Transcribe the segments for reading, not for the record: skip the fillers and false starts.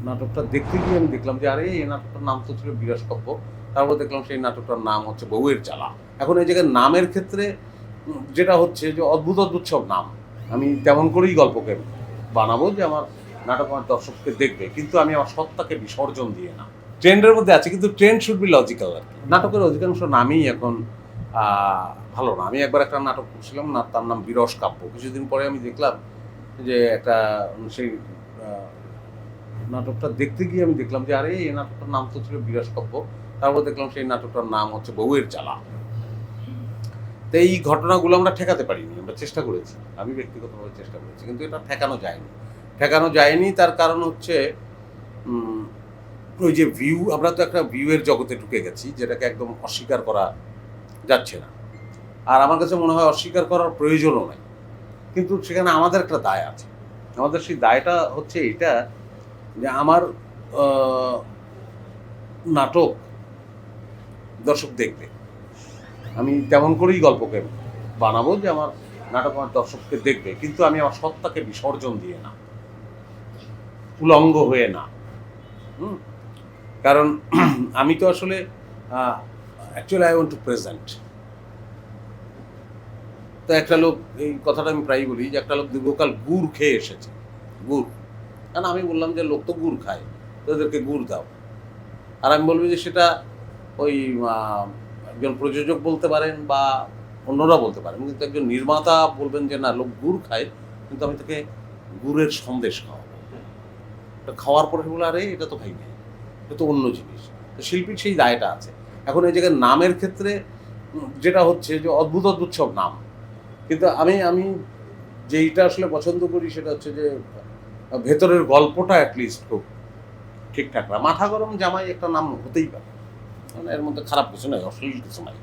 নাটকটা দেখতে গিয়ে আমি দেখলাম যে আরে এই নাটকটার নাম তো ছিল বিরস কাব্য। তারপর দেখলাম সেই নাটকটার নাম হচ্ছে বউয়ের জ্বালা। এখন এই জায়গায় নামের ক্ষেত্রে যেটা হচ্ছে যে অদ্ভুত, অদ্ভুত সব নাম। আমি তেমন করেই গল্পকে বানাবো যে আমার নাটক আমার দর্শককে দেখবে। কিন্তু আমি আমার সত্তাকে বিসর্জন দিয়ে না। ট্রেন্ডের মধ্যে আছে কিন্তু ট্রেন্ড শুড বি লজিক্যাল আরকি। নাটকের অধিকাংশ নামই এখন আ ভালো না। আমি একবার একটা নাটক করছিলাম না তার নাম বিরস কাব্য। কিছুদিন পরে আমি দেখলাম যে একটা সেই আ নাটকটা দেখতে গিয়ে আমি দেখলাম যে আরে এই নাটকটার নাম তো ছিল বিরস কাব্য। তারপর দেখলাম সেই নাটকটার নাম হচ্ছে বউয়ের জ্বালা। তো এই ঘটনাগুলো আমরা ঠেকাতে পারিনি। আমরা চেষ্টা করেছি। আমি ব্যক্তিগতভাবে চেষ্টা করেছি। কিন্তু এটা ঠেকানো যায়নি। ঠেকানো যায়নি তার কারণ হচ্ছে উম ওই যে ভিউ আমরা তো একটা ভিউ এর জগতে ঢুকে গেছি যেটাকে একদম অস্বীকার করা যাচ্ছে না। আর আমার কাছে মনে হয় অস্বীকার করার প্রয়োজনও নাই। কিন্তু সেখানে আমাদের একটা দায় আছে। আমাদের সেই দায়টা হচ্ছে এইটা যে আমার আ নাটক দর্শক দেখবে। আমি তেমন করেই গল্পকে বানাবো যে আমার নাটক আমার দর্শককে দেখবে। কিন্তু আমি আমার সত্তাকে বিসর্জন দিয়ে না। উলঙ্গ হয়ে না। হুম? কারণ আমি তো আসলে uh actually I want to present. তো একটা লোক এই কথাটা আমি প্রায়ই বলি যে একটা লোক দীর্ঘকাল গুড় খেয়ে এসেছে। গুড়। কারণ আমি বললাম যে লোক তো গুড় খায়। তো এদেরকে গুড় দাও। আর আমি বলব যে সেটা ওই আ একজন প্রযোজক বলতে পারেন বা অন্যরা বলতে পারেন। কিন্তু একজন নির্মাতা বলবেন যে না লোক গুড় খায় কিন্তু আমি তাকে গুড়ের সন্দেশ খাওয়াবো। এটা খাওয়ার পরে বলে আরে এটা তো খাই নাই। এটা তো অন্য জিনিস। তো শিল্পীর সেই দায়টা আছে। এখন এই জায়গায় নামের ক্ষেত্রে যেটা হচ্ছে যে অদ্ভুত, অদ্ভুত সব নাম। কিন্তু আমি যেইটা আসলে পছন্দ করি সেটা হচ্ছে যে ভেতরের গল্পটা এট লিস্ট খুব ঠিকঠাক না। মাথা গরম জামাই একটা নাম হতেই পারে। মানে এর মধ্যে খারাপ কিছু নাই, অশ্লীল কিছু নাই।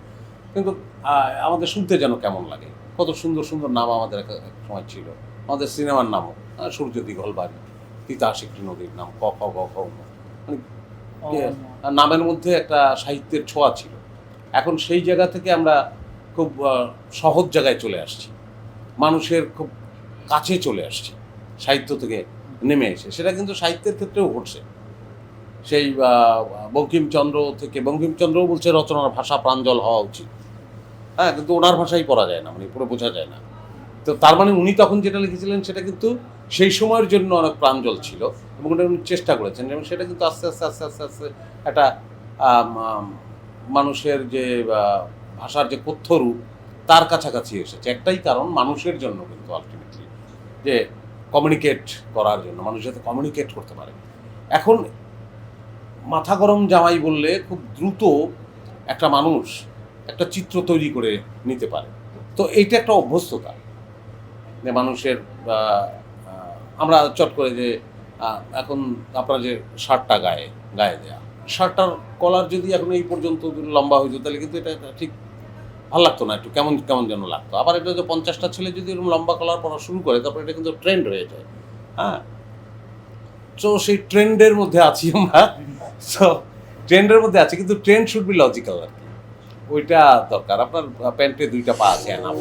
কিন্তু আ আমাদের শুনতে যেন কেমন লাগে। কত সুন্দর, সুন্দর নাম আমাদের এক সময় ছিল। আমাদের সিনেমার নামও সূর্য দিঘল বাড়ি, তিতাস একটি নদীর নাম, ক, খ, গ, ঘ, ঙ। মানে কে নামের মধ্যে একটা সাহিত্যের ছোঁয়া ছিল। এখন সেই জায়গা থেকে আমরা খুব সহজ জায়গায় চলে আসছি। মানুষের খুব কাছে চলে আসছি সাহিত্য থেকে নেমে এসে। সেটা কিন্তু সাহিত্যের ক্ষেত্রেও ঘটছে। সেই বঙ্কিমচন্দ্র থেকে বঙ্কিমচন্দ্রও বলছে রচনার ভাষা প্রাঞ্জল হওয়া উচিত। হ্যাঁ? কিন্তু ওনার ভাষাই পড়া যায় না, মানে পুরো বোঝা যায় না। তো তার মানে উনি তখন যেটা লিখেছিলেন সেটা কিন্তু সেই সময়ের জন্য অনেক প্রাঞ্জল ছিল এবং ওটা উনি চেষ্টা করেছেন এবং সেটা কিন্তু আস্তে, আস্তে, আস্তে, আস্তে, আস্তে একটা আম আম মানুষের যে আ ভাষার যে কথ্য রূপ তার কাছাকাছি এসেছে। একটাই কারণ মানুষের জন্য কিন্তু আল্টিমেটলি যে কমিউনিকেট করার জন্য, মানুষ যাতে কমিউনিকেট করতে পারে। এখন মাথা গরম জামাই বললে খুব দ্রুত একটা মানুষ একটা চিত্র তৈরি করে নিতে পারে। তো এইটা একটা অভ্যস্ততা। যে মানুষের আ আ আমরা চট করে যে আ এখন আপনারা যে শার্টটা গায়ে দেয়া। শার্টটার কলার যদি এখন এই পর্যন্ত লম্বা হইতো তাহলে কিন্তু এটা ঠিক ভাল লাগতো না। একটু কেমন, কেমন যেন লাগতো। আবার এটা যে ৫০ টা ছেলে যদি এরকম লম্বা কলার পরা শুরু করে তারপরে এটা কিন্তু ট্রেন্ড হয়ে যায়। হ্যাঁ? সো সেই ট্রেন্ডের মধ্যে আছি আমরা। সো ট্রেন্ডের মধ্যে আছি কিন্তু ট্রেন্ড শুড বি লজিক্যাল আরকি। ওইটা দরকার। আপনার প্যান্টে ২ টা পা আছে এনাফ।